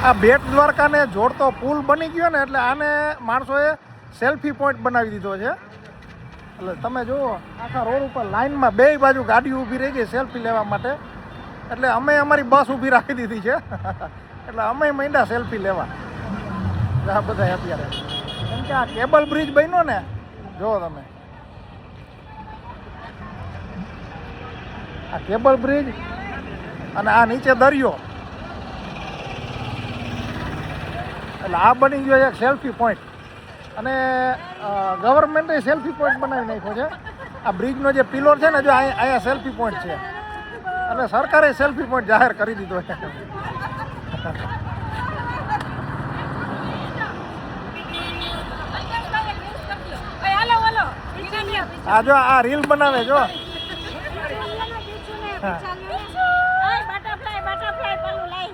આ બેટ દ્વારકાને જોડતો પુલ બની ગયો ને એટલે આને માણસોએ સેલ્ફી પોઈન્ટ બનાવી દીધો છે. એટલે તમે જુઓ આખા રોડ ઉપર લાઇનમાં બે બાજુ ગાડી ઊભી રહી ગઈ સેલ્ફી લેવા માટે. એટલે અમે અમારી બસ ઊભી રાખી દીધી છે. એટલે અમે માંડ્યા સેલ્ફી લેવા આ બધા અત્યારે. કેમ કે આ કેબલ બ્રિજ બન્યો ને, જુઓ તમે આ કેબલ બ્રિજ અને આ નીચે દરિયો, એટલે આ બની ગયો એક સેલ્ફી પોઈન્ટ. અને ગવર્મેન્ટે સેલ્ફી પોઈન્ટ બનાવી નાખ્યો છે. આ બ્રિજનો જે પિલોર છે ને, જો અહીંયા સેલ્ફી પોઈન્ટ છે. અને સરકારે સેલ્ફી પોઈન્ટ જાહેર કરી દીધો છે. આ જો આ રીલ બનાવે જો. બટરફ્લાય પેલું લઈ